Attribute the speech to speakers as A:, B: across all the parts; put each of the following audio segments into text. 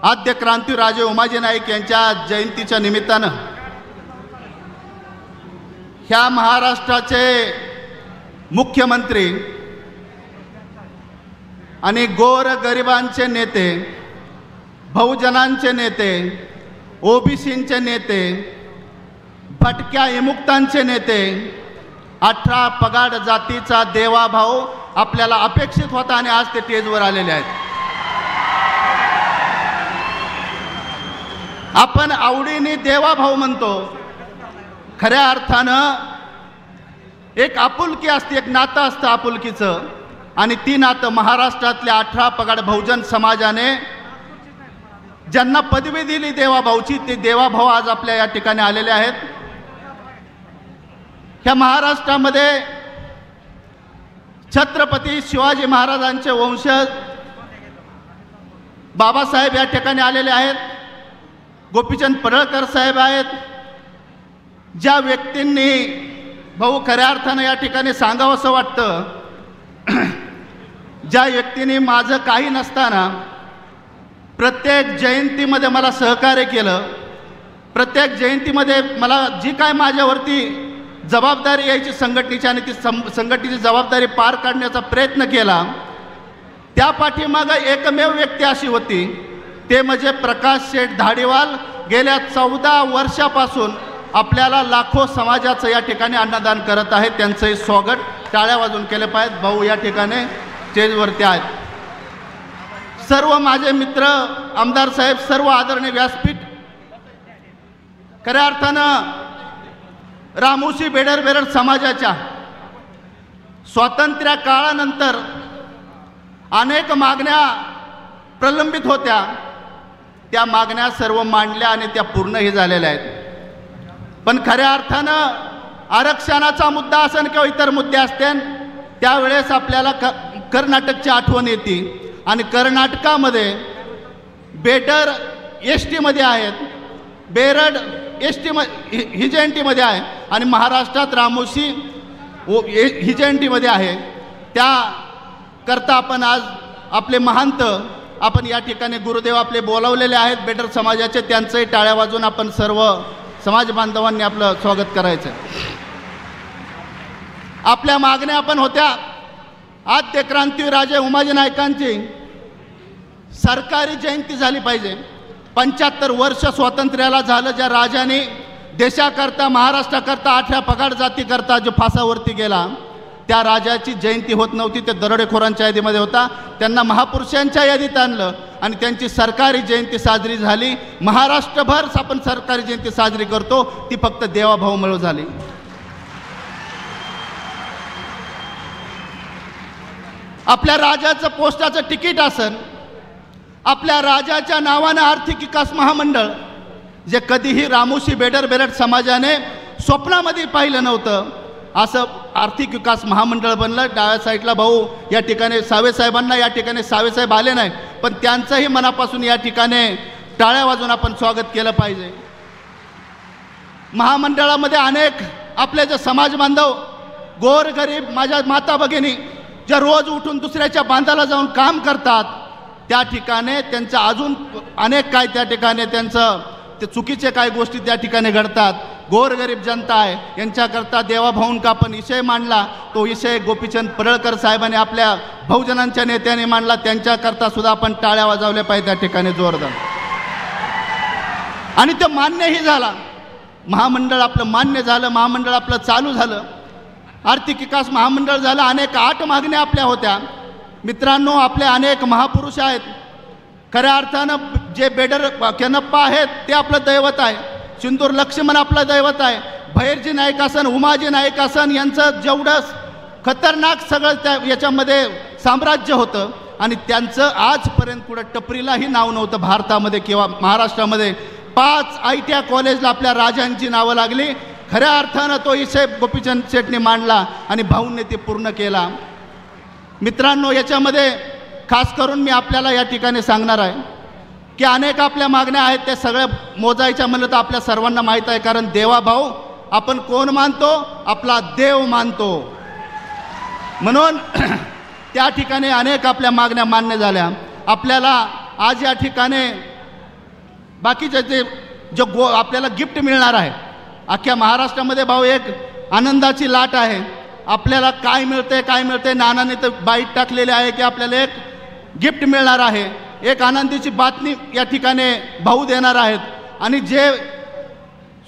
A: आद्य क्रांतीराजे उमाजी नाईक यांच्या जयंतीच्या निमित्तानं ह्या महाराष्ट्राचे मुख्यमंत्री आणि गोर गरिबांचे नेते, बहुजनांचे नेते, ओबीसींचे नेते, भटक्या विमुक्तांचे नेते, 18 पगाड जातीचा देवाभाऊ आपल्याला अपेक्षित होता आणि आज ते स्टेजवर आलेले आहेत. आपण आवडीने देवाभाऊ म्हणतो, खऱ्या अर्थानं एक आपुलकी असते, एक नातं असतं आपुलकीचं, आणि ती नातं महाराष्ट्रातल्या 18 पगाड बहुजन समाजाने ज्यांना पदवी दिली देवाभाऊची, ते देवाभाऊ आज आपल्या या ठिकाणी आलेले आहेत. ह्या महाराष्ट्रामध्ये छत्रपती शिवाजी महाराजांचे वंशज बाबासाहेब या ठिकाणी आलेले आहेत, गोपीचंद पडळकर साहेब आहेत. ज्या व्यक्तींनी भाऊ खऱ्या अर्थानं या ठिकाणी सांगावं असं वाटतं, ज्या व्यक्तींनी माझं काही नसताना प्रत्येक जयंतीमध्ये मला सहकार्य केलं, प्रत्येक जयंतीमध्ये मला जी काय माझ्यावरती जबाबदारी यायची संघटनेची आणि ती संघटनेची जबाबदारी पार काढण्याचा प्रयत्न केला, त्या पाठीमागं एकमेव व्यक्ती अशी होती, ते म्हणजे प्रकाश शेठ धाडीवाल. गेल्या 14 वर्षापासून आपल्याला लाखो समाजाचं या ठिकाणी अन्नदान करत आहेत. त्यांचंही स्वागत टाळ्या वाजून केले पाहिजेत. भाऊ या ठिकाणी स्टेजवरती आहेत. सर्व माझे मित्र, आमदार साहेब, सर्व आदरणीय व्यासपीठ, खऱ्या अर्थानं रामोशी बेडर समाजाच्या स्वातंत्र्य काळानंतर अनेक मागण्या प्रलंबित होत्या. त्या मागण्या सर्व मांडल्या आणि त्या पूर्णही झालेल्या आहेत. पण खऱ्या अर्थानं आरक्षणाचा मुद्दा असेल किंवा इतर मुद्दे असतील, त्यावेळेस आपल्याला कर्नाटकची आठवण येते. आणि कर्नाटकामध्ये बेडर एसटीमध्ये आहेत, बेरड हिजेंटीमध्ये आहे, आणि महाराष्ट्रात रामोशी हिजेंटीमध्ये आहे. त्याकरता आपण आज आपले महंत आपण या ठिकाणी गुरुदेव आपले बोलावलेले आहेत बेडर समाजाचे, त्यांचंही टाळ्या वाजून आपण सर्व समाज बांधवांनी आपलं स्वागत करायचं. आपल्या मागण्या आपण होत्या, आद्य क्रांतीराजे उमाजी नाईकांची सरकारी जयंती झाली पाहिजे. 75 वर्ष स्वातंत्र्याला झालं. ज्या राजाने देशाकरता, महाराष्ट्राकरता, 18 पगाड जातीकरता जो फासावरती गेला, त्या राजाची जयंती होत नव्हती. ते दरोडेखोरांच्या यादीमध्ये होता. त्यांना महापुरुषांच्या यादीत आणलं आणि त्यांची सरकारी जयंती साजरी झाली. महाराष्ट्रभर आपण सरकारी जयंती साजरी करतो, ती फक्त देवाभाऊमुळे झाली. आपल्या राजाचं पोस्टाचं तिकीट असेल, आपल्या राजाच्या नावानं आर्थिक विकास महामंडळ, जे कधीही रामोशी बेडर समाजाने स्वप्नामध्ये पाहिलं नव्हतं, असं आर्थिक विकास महामंडळ बनलं. डाव्या साईडला भाऊ या ठिकाणी सावेसाहेबांना, या ठिकाणी सावेसाहेब आले नाही, पण त्यांचंही मनापासून या ठिकाणी टाळ्या वाजून आपण स्वागत केलं पाहिजे. महामंडळामध्ये अनेक आपले जे समाज बांधव, गोरगरीब माझ्या माता भगिनी, ज्या रोज उठून दुसऱ्याच्या बांधाला जाऊन काम करतात, त्या ठिकाणी त्यांचं अजून अनेक काय त्या ठिकाणी त्यांचं ते चुकीचे काय गोष्टी त्या ठिकाणी घडतात. गोरगरीब जनता आहे, यांच्याकरता देवाभाऊंका आपण विषय मांडला. तो विषय गोपीचंद पडळकर साहेबांनी आपल्या बहुजनांच्या नेत्याने मांडला. त्यांच्याकरता सुद्धा आपण टाळ्या वाजवल्या पाहिजे त्या ठिकाणी जोरदार. आणि ते मान्यही झाला. महामंडळ आपलं मान्य झालं, महामंडळ आपलं चालू झालं, आर्थिक विकास महामंडळ झालं. अनेक 8 मागण्या आपल्या होत्या. मित्रांनो, आपले अनेक महापुरुष आहेत. खऱ्या अर्थानं जे बेडर केनप्पा आहेत ते आपलं दैवत आहे. सिंदूर लक्ष्मण आपलं दैवत आहे. भैरजी नाईक असन, उमाजी नाईक असन, यांचं जेवढं खतरनाक सगळं त्या याच्यामध्ये साम्राज्य होतं, आणि त्यांचं आजपर्यंत कुठं टपरीलाही नाव नव्हतं भारतामध्ये किंवा महाराष्ट्रामध्ये. 5 ITI कॉलेजला आपल्या राजांची नावं लागली. खऱ्या अर्थानं तो विषय गोपीचंद शेठने मांडला आणि भाऊंनी ते पूर्ण केला. मित्रांनो, याच्यामध्ये खास करून मी आपल्याला या ठिकाणी सांगणार आहे की अनेक आपल्या मागण्या आहेत. त्या सगळ्या मोजायच्या म्हणलं तर आपल्या सर्वांना माहीत आहे. कारण देवाभाऊ आपण कोण मानतो? आपला देव मानतो. म्हणून त्या ठिकाणी अनेक आपल्या मागण्या मान्य झाल्या. आपल्याला आज या ठिकाणी बाकीचे जे जो आपल्याला गिफ्ट मिळणार आहे, अख्ख्या महाराष्ट्रामध्ये भाऊ एक आनंदाची लाट आहे. आपल्याला काय मिळते नानाने तर बाईट टाकलेले आहे की आपल्याला एक गिफ्ट मिळणार आहे. एक आनंदीची बातमी या ठिकाणी भाऊ देणार आहेत. आणि जे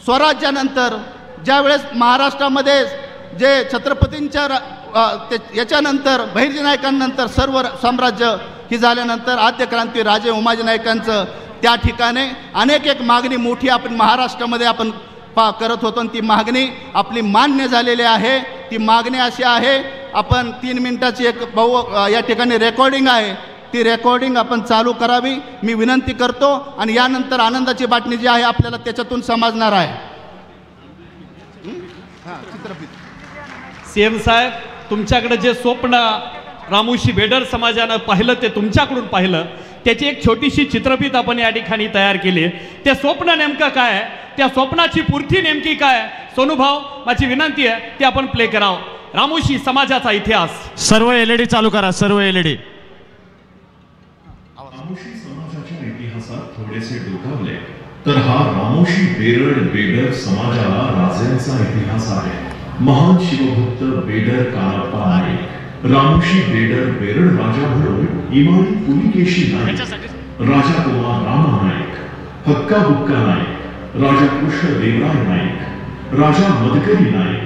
A: स्वराज्यानंतर ज्यावेळेस महाराष्ट्रामध्ये जे छत्रपतींच्या याच्यानंतर बहिर्जी नायकांनंतर सर्व साम्राज्य ही झाल्यानंतर आद्य क्रांती राजे उमाजी नायकांचं त्या ठिकाणी अनेक एक मागणी मोठी आपण महाराष्ट्रामध्ये आपण करत होतो आणि ती मागणी आपली मान्य झालेली आहे. ती मागणी अशी आहे, आपण 3 मिनिटाची एक भाऊ या ठिकाणी रेकॉर्डिंग आहे, ती रेकॉर्डिंग आपण चालू करावी मी विनंती करतो. आणि यानंतर आनंदाची बातमी जी आहे आपल्याला त्याच्यातून समजणार आहे.
B: सीएम साहेब, तुमच्याकडे जे स्वप्न रामोशी बेडर समाजानं पाहिलं ते तुमच्याकडून पाहिलं, त्याची एक छोटीशी चित्रफित आपण या ठिकाणी तयार केली आहे. ते स्वप्न नेमकं काय आहे, त्या स्वप्नाची पूर्ती नेमकी काय आहे, सोनूभाऊ माझी विनंती आहे ते आपण प्ले करावं. रामोशी समाजाचा इतिहास.
C: सर्व एलईडी चालू करा, सर्व एलईडी.
D: रामोशी समाजाच्या इतिहासात थोडेसे डोकावले तर हा रामोशी बेडर समाजाला राजांचा इतिहास आहे. महान शिवभक्त बेडर कानप्पा नाईक, रामोशी बेडर राजा म्हणून इमानी पुलिकेशी नाईक, राजा कुमार रामा नाईक, हक्का बुक्का नाईक, राजा कृष्ण देवराय नाईक, राजा मदकरी नाईक,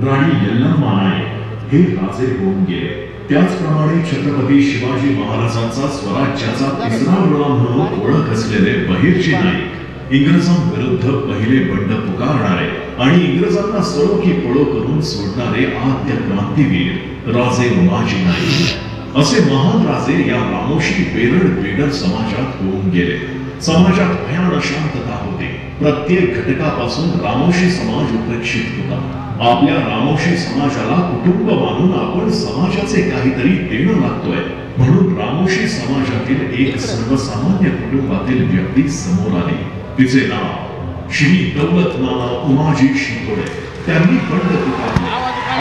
D: राणी यल्लम्मा नाईक हे राजे होऊन गेले. त्याचप्रमाणे छत्रपती शिवाजी महाराजांचा स्वराज्याचा तिसरा डोळा म्हणून ओळख असलेले बहिर्जी नाईक, इंग्रजांविरुद्ध पहिले बंड पुकारणारे आणि इंग्रजांना सळो की पळो करून सोडणारे आद्य क्रांतीवीर राजे उमाजी नाईक असे महान राजे या रामोशी बेडर समाजात होऊन गेले. समाजात भयान अशांतता होती. प्रत्येक घटकापासून रामोशी समाज उपेक्षित होता. आपल्या रामोशी समाजाला कुटुंब मानून आपण समाजाचे काहीतरी देणं लागतोय म्हणून रामोशी समाजातील एक सर्वसामान्य कुटुंबातील व्यक्ती समोर आली. तिचे नाव श्री दौलत नाना उमाजी शिंदोडे. त्यांनी बंड पुकारले.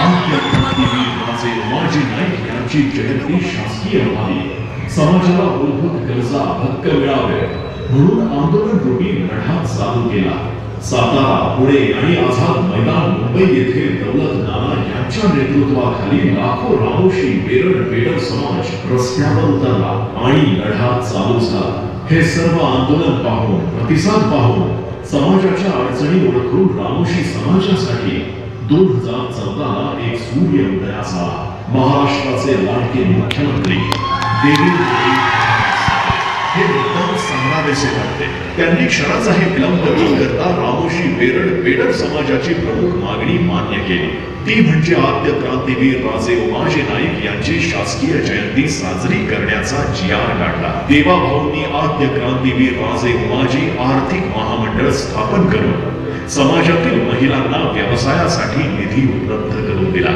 D: आद्य क्रांतीवीर राजे उमाजी नाईक यांची जयंती शासकीय व्हावी, समाजाला मूलभूत गरजा हक्क मिळावे म्हणून आंदोलन रूपी लढा चालू केला. सातारा, पुणे आणि आझाद मैदान मुंबई येथे दौलत नाना यांच्या नेतृत्वाखाली लाखो रामोशी बेडर समाज रस्त्यावर उतरला आणि लढा चालू झाला. हे सर्व आंदोलन पाहून, प्रतिसाद पाहून, समाजाच्या अडचणी ओळखून रामोशी समाजासाठी 2014ला एक सूर्य उदयास आला. महाराष्ट्राचे लाडके मुख्यमंत्री देवेंद्र हे मुद्दाम सांगावेसे वाटते. त्यांनी क्षणाचाही विलंब न करता रामोशी बेडर समाजाची प्रमुख मागणी मान्य केली. ती म्हणजे आद्य क्रांतीवीर राजे उमाजी नाईक यांची शासकीय जयंती साजरी करण्याचा जी.आर. काढला. देवाभाऊंनी आद्य क्रांतीवीर राजे उमाजी आर्थिक महामंडळ स्थापन करून समाजातील महिलांना व्यवसायासाठी निधी उपलब्ध करून दिला.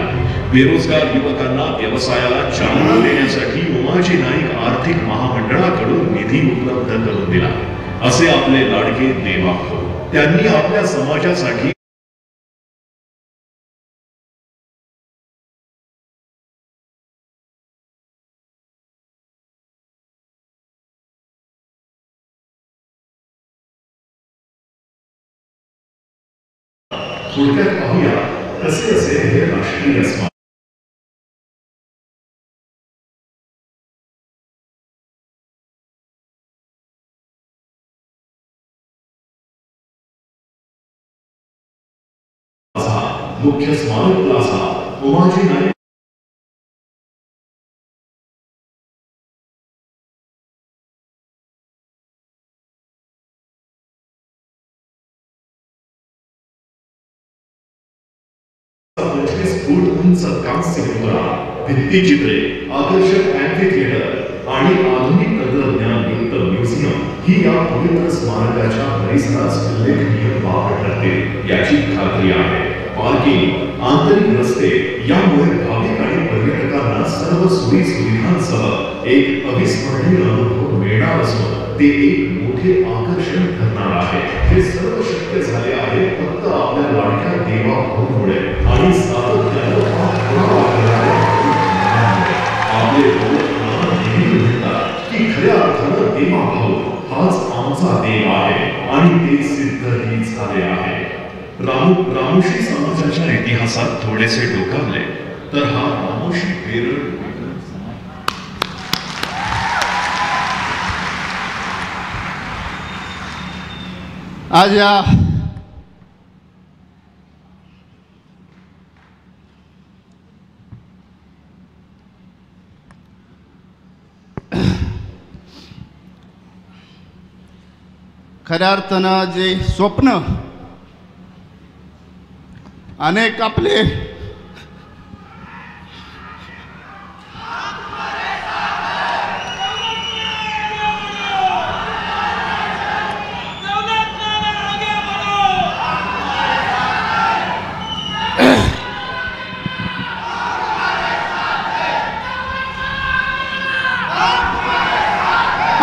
D: बेरोजगार युवकांना व्यवसायाला चालना देण्यासाठी उमाजी नाईक आर्थिक महामंडळाकडून निधी उपलब्ध करून दिला. असे आपले लाडके देवाभाऊ. त्यांनी आपल्या समाजासाठी थोडक्यात पाहूया कसे असे हे राष्ट्रीय स्मारक. मुख्य स्मारक प्लाझा उमाजी नाईक फूट उंच कांस्य मुद्रा, भित्तिचित्रे, आकर्षक अॅम्फिथिएटर आणि आधुनिक तंत्रज्ञान युक्त म्युझियम ही या पवित्र स्मारकाच्या परिसरास उल्लेखनीय बाब ठरते याची खात्री आहे. पार्किंग, आंतरिक रस्ते यामुळे भाविक आणि पर्यटकांना सर्व सोयी सुविधांसह एक अविस्मरणीय अनुभव मिळणार असून ते एक मोठे आकर्षण ठरणार आहे. हे सर्व शक्य झाले आहे फक्त आपल्या लाडक्या देवाभाऊमुळे आणि सातत्याने आपले लोक नेहमी म्हणतात की खऱ्या अर्थानं देवाभाऊ हाच आमचा देव आहे आणि ते सिद्धही झाले आहे. रामोशी समाजाच्या इतिहासात थोडेसे डोकावले तर हा रामोशी बेरड
A: आज या खऱ्या अर्थानं जे स्वप्न अनेक आपले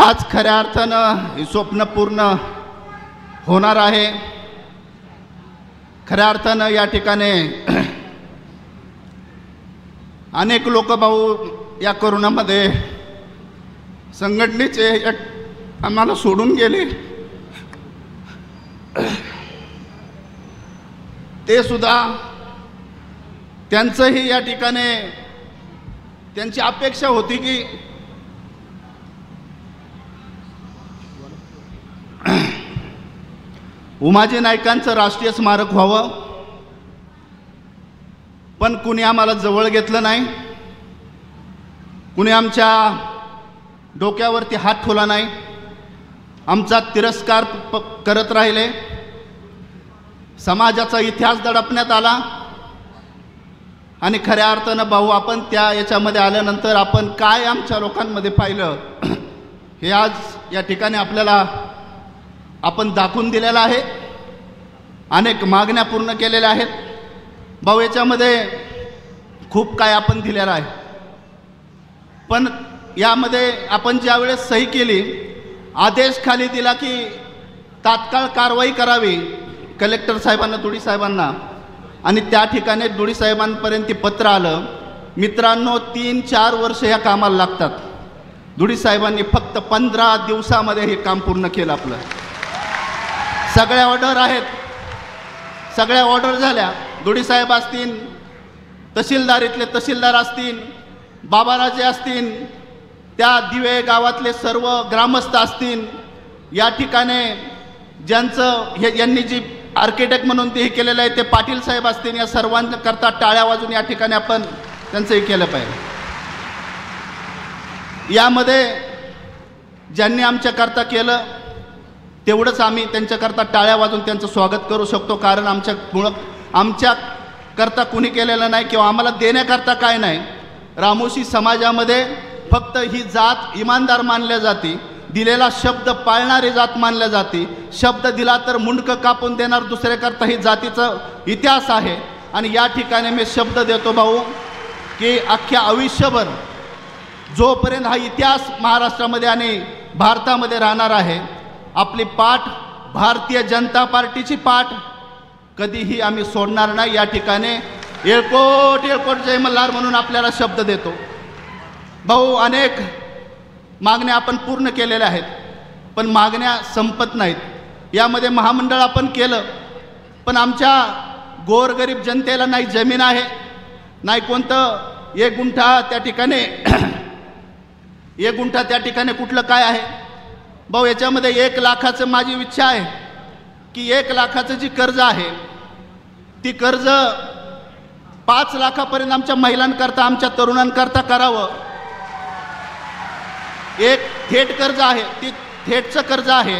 A: आज खऱ्या अर्थानं हे स्वप्न पूर्ण होणार आहे. खऱ्या अर्थानं या ठिकाणी अनेक लोक भाऊ या कोरोनामध्ये संघटनेचे आम्हाला सोडून गेले. ते सुद्धा त्यांचंही या ठिकाणी त्यांची अपेक्षा होती की उमाजी नाईकांचं राष्ट्रीय स्मारक व्हावं, पण कुणी आम्हाला जवळ घेतलं नाही, कुणी आमच्या डोक्यावरती हात ठेवला नाही, आमचा तिरस्कार करत राहिले. समाजाचा इतिहास दडपण्यात आला आणि खऱ्या अर्थानं भाऊ आपण त्या याच्यामध्ये आल्यानंतर आपण काय आमच्या लोकांमध्ये पाहिलं हे आज या ठिकाणी आपल्याला आपण दाखवून दिलेलं आहे. अनेक मागण्या पूर्ण केलेल्या आहेत भाऊ. याच्यामध्ये खूप काय आपण दिलेलं आहे, पण यामध्ये आपण ज्यावेळेस सही केली, आदेश खाली दिला की तात्काळ कारवाई करावी कलेक्टर साहेबांना, दुडी साहेबांना, आणि त्या ठिकाणी दुडी साहेबांपर्यंत ते पत्र आलं. मित्रांनो 3-4 वर्ष या कामाला लागतात. दुडी साहेबांनी फक्त 15 दिवसामध्ये हे काम पूर्ण केलं. आपलं सगळ्या ऑर्डर आहेत, सगळ्या ऑर्डर झाल्या. दुडी साहेब असतील, तहसीलदारीतले तहसीलदार असतील, बाबाराजे असतील, त्या दिवे गावातले सर्व ग्रामस्थ असतील, या ठिकाणी ज्यांचं यांनी जी आर्किटेक्ट म्हणून ते हे केलेलं आहे ते पाटील साहेब असतील, या सर्वांकरता टाळ्या वाजून या ठिकाणी आपण त्यांचं हे केलं पाहिजे. यामध्ये ज्यांनी आमच्याकरता केलं तेवढंच आम्ही त्यांच्याकरता टाळ्या वाजून त्यांचं स्वागत करू शकतो, कारण आमच्याकरता कुणी केलेलं नाही किंवा आम्हाला देण्याकरता काय नाही. रामोशी समाजामध्ये फक्त ही जात इमानदार मानल्या जाते, दिलेला शब्द पाळणारी जात मानल्या जाते. शब्द दिला तर मुंडकं कापून देणार दुसऱ्याकरता ही जातीचा इतिहास आहे. आणि या ठिकाणी मी शब्द देतो भाऊ की अख्ख्या आयुष्यभर जोपर्यंत हा इतिहास महाराष्ट्रामध्ये आणि भारतामध्ये राहणार आहे, आपली पाठ भारतीय जनता पार्टीची पाठ कधीही आम्ही सोडणार नाही. या ठिकाणी येळकोट येळकोट जय मल्हार म्हणून आपल्याला शब्द देतो भाऊ. अनेक मागण्या आपण पूर्ण केलेल्या आहेत, पण मागण्या संपत नाहीत. यामध्ये महामंडळ आपण केलं, पण आमच्या गोरगरीब जनतेला नाही जमीन आहे, नाही कोणतं 1 गुंठा त्या ठिकाणी 1 गुंठा त्या ठिकाणी कुठलं काय आहे भाऊ. याच्यामध्ये 1 लाखाचं माझी इच्छा आहे की 1 लाखाचं जी कर्ज आहे ती कर्ज 5 लाखापर्यंत आमच्या महिलांकरता, आमच्या तरुणांकरता करावं. एक थेट कर्ज आहे, ती थेटचं कर्ज आहे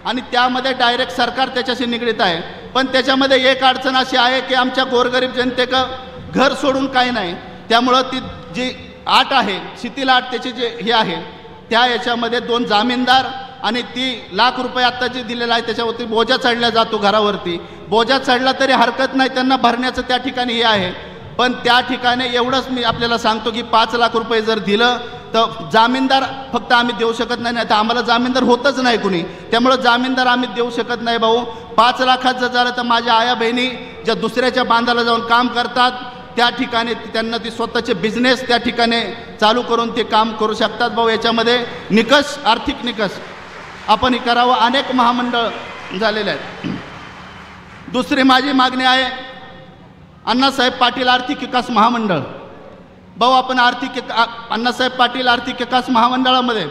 A: आणि त्यामध्ये डायरेक्ट सरकार त्याच्याशी निगडीत आहे. पण त्याच्यामध्ये एक अडचण अशी आहे की आमच्या गोरगरीब जनतेचं घर सोडून काही नाही. त्यामुळं ती जी अट आहे, शिथिल अट त्याची जे हे आहे, त्या याच्यामध्ये 2 जामीनदार आणि ती ₹1,00,000 आत्ता जे दिलेलं आहे त्याच्यावरती बोजा चढला जातो. घरावरती बोजा चढला तरी हरकत नाही, त्यांना भरण्याचं त्या ठिकाणी हे आहे. पण त्या ठिकाणी एवढंच मी आपल्याला सांगतो की ₹5,00,000 जर दिलं तर जामीनदार फक्त आम्ही देऊ शकत नाही, तर आम्हाला जामीनदार होतच नाही कुणी. त्यामुळं जामीनदार आम्ही देऊ शकत नाही भाऊ. 5 लाखात जर झालं तर माझ्या आया बहिणी ज्या दुसऱ्याच्या बांधाला जाऊन काम करतात त्या ठिकाणी त्यांना ती स्वतःचे बिझनेस त्या ठिकाणी चालू करून ते काम करू शकतात भाऊ. याच्यामध्ये निकष, आर्थिक निकष आपण करावं. अनेक महामंडळ झालेले आहेत. दुसरी माझी मागणी आहे अण्णासाहेब पाटील आर्थिक विकास महामंडळ. भाऊ आपण अण्णासाहेब पाटील आर्थिक विकास महामंडळामध्ये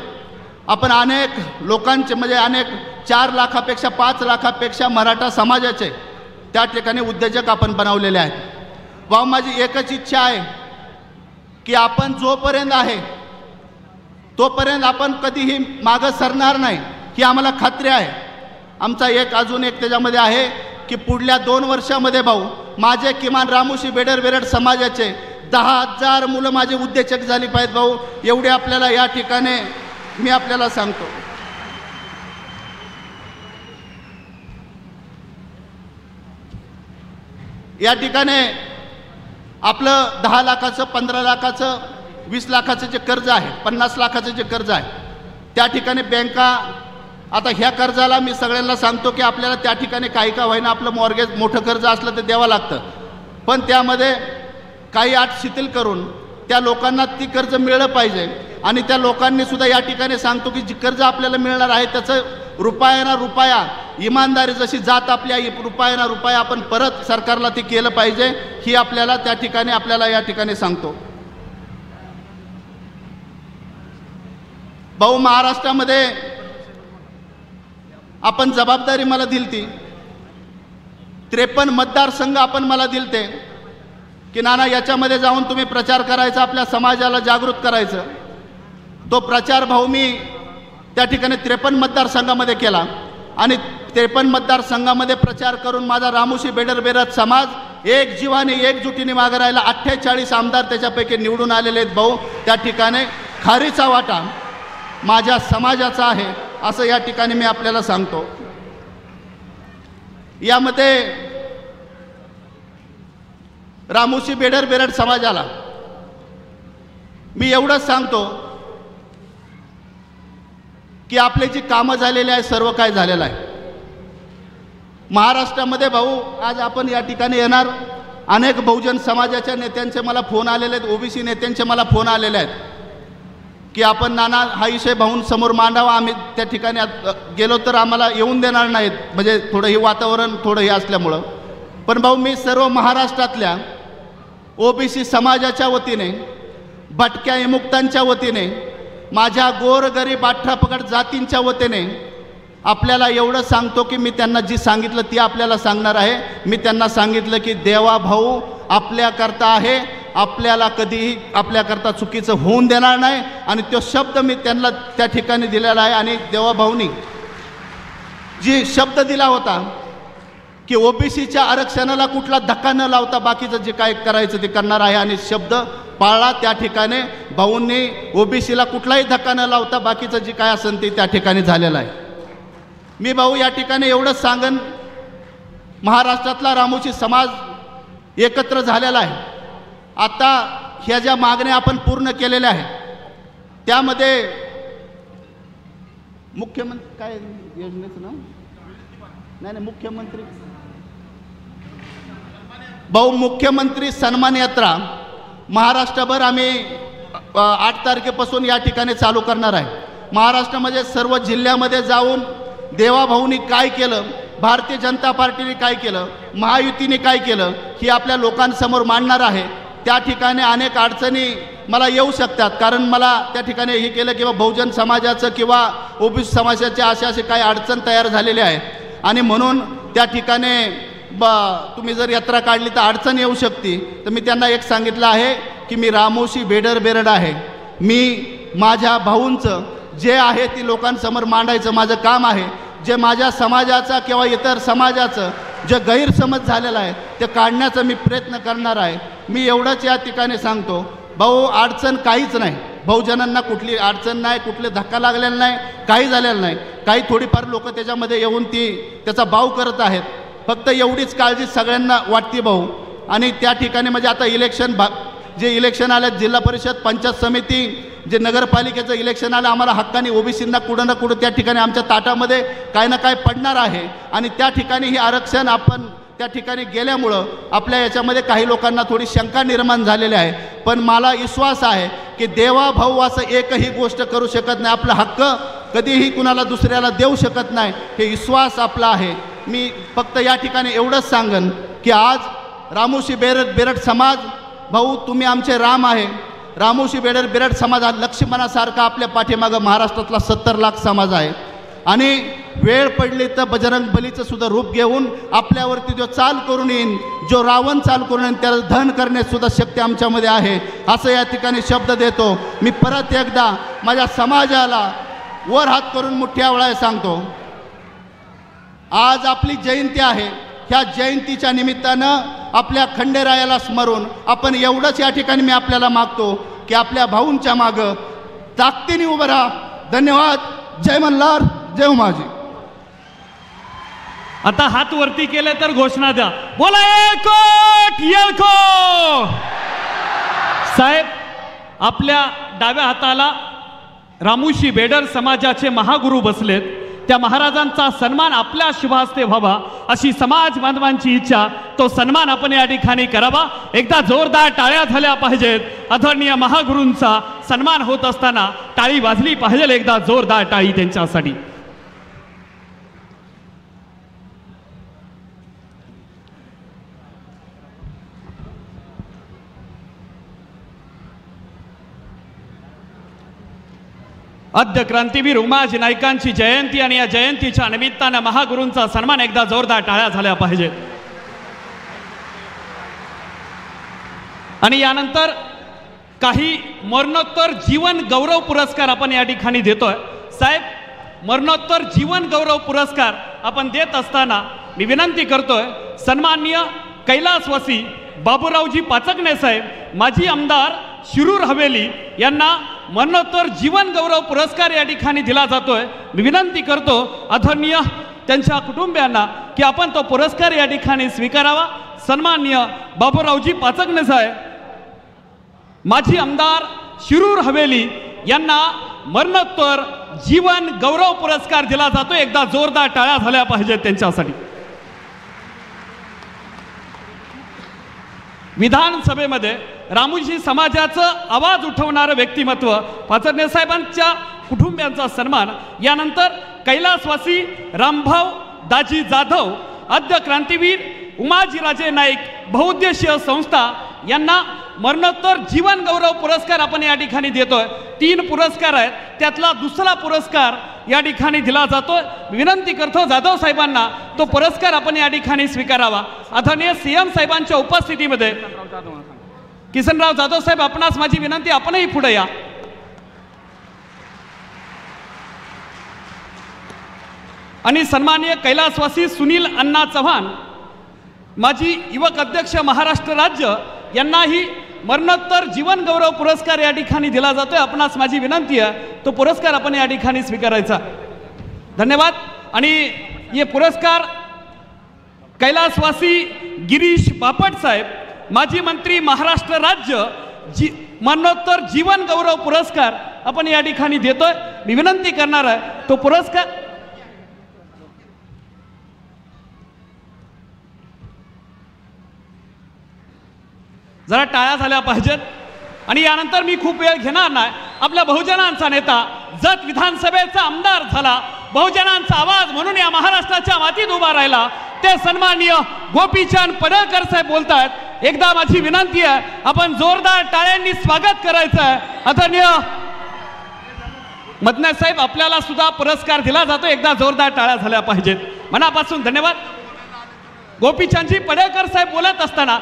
A: आपण अनेक लोकांचे म्हणजे अनेक 4 लाखापेक्षा 5 लाखापेक्षा मराठा समाजाचे त्या ठिकाणी उद्योजक आपण बनवलेले आहेत. भाऊ माझी एकच इच्छा आहे की आपण जोपर्यंत आहे तोपर्यंत आपण कधीही मागं सरणार नाही ही आम्हाला खात्री आहे. आमचा अजून एक त्याच्यामध्ये आहे की पुढल्या 2 वर्षामध्ये भाऊ माझे किमान रामोशी बेडर समाजाचे 10,000 मुलं माझे उद्योजक झाली पाहिजेत. भाऊ एवढे आपल्याला या ठिकाणी मी आपल्याला सांगतो. या ठिकाणी आपलं 10 लाखाचं 15 लाखाचं 20 लाखाचं जे कर्ज आहे 50 लाखाचं जे कर्ज आहे त्या ठिकाणी बँका आता ह्या कर्जाला मी सगळ्यांना सांगतो की आपल्याला त्या ठिकाणी काही का होईना आपलं मॉर्गेज मोठं कर्ज असलं तर द्यावं लागतं. पण त्यामध्ये काही अट शिथिल करून त्या लोकांना ती कर्ज मिळलं पाहिजे. आणि त्या लोकांनी सुद्धा या ठिकाणी सांगतो की जी कर्ज आपल्याला मिळणार आहे त्याचं रुपया रुपया इमानदारी जशी जात आपल्या रुपया रुपया आपण परत सरकारला ते केलं पाहिजे ही आपल्याला त्या ठिकाणी आपल्याला या ठिकाणी सांगतो. भाऊ महाराष्ट्रामध्ये आपण जबाबदारी मला दिलती 53 मतदारसंघ आपण मला दिलते की नाना याच्यामध्ये जाऊन तुम्ही प्रचार करायचा आपल्या समाजाला जागृत करायचं. तो प्रचार भाऊ मी त्या ठिकाणी 53 मतदारसंघामध्ये केला आणि 53 मतदारसंघामध्ये प्रचार करून माझा रामोशी बेडर समाज एक जीवाने एकजुटीने मागे राहिला. 48 आमदार त्याच्यापैकी निवडून आलेले आहेत. भाऊ त्या ठिकाणी खारीचा वाटा माझ्या समाजाचा आहे असं या ठिकाणी मी आपल्याला सांगतो. यामध्ये रामोशी बेडर समाजाला मी एवढंच सांगतो की आपले जी कामं झालेली आहे सर्व काय झालेलं आहे महाराष्ट्रामध्ये. भाऊ आज आपण या ठिकाणी येणार अनेक बहुजन समाजाच्या नेत्यांचे मला फोन आलेले आहेत. ओबीसी नेत्यांचे मला फोन आलेले आहेत की आपण नाना हा विषय भाऊंसमोर मांडावा. आम्ही त्या ठिकाणी गेलो तर आम्हाला येऊन देणार नाहीत म्हणजे थोडं हे वातावरण थोडं हे असल्यामुळं. पण भाऊ मी सर्व महाराष्ट्रातल्या ओबीसी समाजाच्या वतीने भटक्या विमुक्तांच्या वतीने माझ्या गोरगरीब 18 जातींच्या वतीने आपल्याला एवढं सांगतो की मी त्यांना जी सांगितलं ती आपल्याला सांगणार आहे. मी त्यांना सांगितलं की देवा भाऊ आपल्याकरता आहे, आपल्याला कधीही आपल्याकरता चुकीचं होऊन देणार नाही आणि तो शब्द मी त्यांना त्या ठिकाणी दिलेला आहे. आणि देवा भाऊनी जी शब्द दिला होता की ओबीसीच्या आरक्षणाला कुठला धक्का न लावता बाकीचं जे काय करायचं ते करणार आहे आणि शब्द पाळला. त्या ठिकाणी भाऊंनी ओबीसीला कुठलाही धक्का न लावता बाकीचं जे काय असेल ते त्या ठिकाणी झालेलं आहे. मी भाऊ या ठिकाणी एवढंच सांगन महाराष्ट्रातला रामोशी समाज एकत्र झालेला आहे. आता ह्या ज्या मागण्या आपण पूर्ण केलेल्या आहेत त्यामध्ये मुख्यमंत्री काय योजनेचं नाव नाही मुख्यमंत्री भाऊ मुख्यमंत्री सन्मान यात्रा महाराष्ट्रभर आम्ही 8 तारखेपासून या ठिकाणी चालू करणार आहे. महाराष्ट्रामध्ये सर्व जिल्ह्यामध्ये जाऊन देवाभाऊंनी काय केलं, भारतीय जनता पार्टीने काय केलं, महायुतीने काय केलं ही आपल्या लोकांसमोर मांडणार आहे. त्या ठिकाणी अनेक अडचणी मला येऊ शकतात कारण मला त्या ठिकाणी हे केलं किंवा बहुजन समाजाचं किंवा ओबीसी समाजाचे असे काही अडचण तयार झालेली आहे आणि म्हणून त्या ठिकाणी तुम्ही जर यात्रा काढली तर अडचण येऊ शकते. तर मी त्यांना एक सांगितलं आहे की मी रामोशी बेडर आहे. मी माझ्या भाऊंचं जे आहे ती लोकांसमोर मांडायचं माझं काम आहे. जे माझ्या समाजाचा किंवा इतर समाजाचं जे गैरसमज झालेलं आहे ते काढण्याचा मी प्रयत्न करणार आहे. मी एवढंच या ठिकाणी सांगतो भाऊ अडचण काहीच नाही. बहुजनांना कुठली अडचण नाही, कुठले धक्का लागलेला नाही, काही झालेलं नाही. काही थोडीफार लोक त्याच्यामध्ये येऊन त्याचा बाव करत आहेत. फक्त एवढीच काळजी सगळ्यांना वाटते भाऊ. आणि त्या ठिकाणी म्हणजे आता जे इलेक्शन आले जिल्हा परिषद पंचायत समिती जे नगरपालिकेचं इलेक्शन आलं आम्हाला हक्काने ओबीसींना कुठं ना कुठं त्या ठिकाणी आमच्या ताटामध्ये काय ना काय पडणार आहे आणि त्या ठिकाणी हे आरक्षण आपण त्या ठिकाणी गेल्यामुळं आपल्या याच्यामध्ये काही लोकांना थोडी शंका निर्माण झालेली आहे. पण मला विश्वास आहे की देवा भाऊ असं एकही गोष्ट करू शकत नाही. आपला हक्क कधीही कुणाला दुसऱ्याला देऊ शकत नाही, हे विश्वास आपला आहे. मी फक्त या ठिकाणी एवढंच सांगन की आज रामोशी बेरड समाज, भाऊ तुम्ही आमचे राम आहे. रामोशी बेरड समाज हा लक्ष्मणासारखा आपल्या पाठीमागं महाराष्ट्रातला 70 लाख समाज आहे आणि वेळ पडली तर बजरंग बलीचं सुद्धा रूप घेऊन आपल्यावरती जो चाल करून येईन, जो रावण चाल करून येईन, त्याला धन करण्याची सुद्धा शक्ती आमच्यामध्ये आहे असं या ठिकाणी शब्द देतो. मी परत एकदा माझ्या समाजाला वर हात करून मुठ्या वळाय सांगतो, आज आपली जयंती आहे. ह्या जयंतीच्या निमित्तानं आपल्या खंडेरायाला स्मरून आपण एवढंच या ठिकाणी मी आपल्याला मागतो की आपल्या भाऊंच्या मागं ताकदीने उभं राहा. धन्यवाद. जय मल्हार, जय उमाजी.
B: आता हात वरती केले तर घोषणा द्या. बोला एकोट येळको. साहेब, आपल्या डाव्या हाताला रामोशी बेडर समाजाचे महागुरु बसलेत. त्या महाराजांचा सन्मान आपल्या शुभ हस्ते व्हावा अशी समाज बांधवांची इच्छा. तो सन्मान आपण या ठिकाणी करावा. एकदा जोरदार टाळ्या झाल्या पाहिजेत. आदरणीय महागुरूंचा सन्मान होत असताना टाळी वाजली पाहिजे. एकदा जोरदार टाळी त्यांच्यासाठी. आद्य क्रांतीवीर उमाजी नाईकांची जयंती आणि या जयंतीच्या निमित्तानं महागुरूंचा सन्मान. एकदा जोरदार टाळ्या झाल्या पाहिजेत. आणि यानंतर काही मरणोत्तर जीवन गौरव पुरस्कार आपण या ठिकाणी देतोय. साहेब, मरणोत्तर जीवन गौरव पुरस्कार आपण देत असताना मी विनंती करतोय, सन्माननीय कैलासवासी बाबूरावजी पाचकणे साहेब, माजी आमदार शिरूर हवेली यांना मरणोत्तर जीवन गौरव पुरस्कार या ठिकाणी दिला जातोय. मी विनंती करतो आदरणीय त्यांच्या कुटुंबियांना की आपण तो पुरस्कार या ठिकाणी स्वीकारावा. सन्माननीय बाबूरावजी पाचकणे साहेब, माजी आमदार शिरूर हवेली यांना मरणोत्तर जीवन गौरव पुरस्कार दिला जातो. एकदा जोरदार टाळ्या झाल्या पाहिजेत त्यांच्यासाठी. विधानसभेमध्ये रामोशी समाजाचं आवाज उठवणारं व्यक्तिमत्व पाचकणे साहेबांच्या कुटुंबियांचा सन्मान. यानंतर कैलासवासी रामभाऊ दाजी जाधव, आद्य क्रांतीवीर उमाजीराजे नाईक बहुउद्देशीय संस्था यांना मरणोत्तर जीवन गौरव पुरस्कार आपण या ठिकाणी देतोय. 3 पुरस्कार आहेत, त्यातला दुसरा पुरस्कार या ठिकाणी दिला जातोय. विनंती करतो जाधव साहेबांना तो पुरस्कार आपण या ठिकाणी स्वीकारावा. आदरणीय सीएम साहेबांच्या उपस्थितीमध्ये किसनराव जाधव साहेब, आपणास माझी विनंती, आपणही पुढे या. आणि सन्माननीय कैलासवासी सुनील अण्णा चव्हाण, माजी युवक अध्यक्ष महाराष्ट्र राज्य, यांनाही मरणोत्तर जीवन गौरव पुरस्कार या ठिकाणी दिला जातोय. आपणास माझी विनंती आहे, तो पुरस्कार आपण या ठिकाणी स्वीकारायचा. धन्यवाद. आणि हे पुरस्कार कैलासवासी गिरीश बापट साहेब, माजी मंत्री महाराष्ट्र राज्य, मरणोत्तर जीवन गौरव पुरस्कार आपण या ठिकाणी देतोय. मी विनंती करणार आहे, तो पुरस्कार जरा टाळ्या झाल्या पाहिजेत. आणि यानंतर मी खूप वेळ घेणार नाही. आपल्या बहुजनांचा नेता, जत विधानसभेचा आमदार झाला, बहुजनांचा आवाज म्हणून या महाराष्ट्राच्या मातीत उभा राहिला, ते सन्माननीय गोपीचंद पडळकर साहेब बोलतायत. एकदा माझी विनंती आहे, आपण जोरदार टाळ्यांनी स्वागत करायचं आहे. आदरणीय मदने साहेब, आपल्याला सुद्धा पुरस्कार दिला जातो. एकदा जोरदार टाळ्या झाल्या पाहिजेत. मनापासून धन्यवाद. गोपीचंदजी पडळकर साहेब बोलत असताना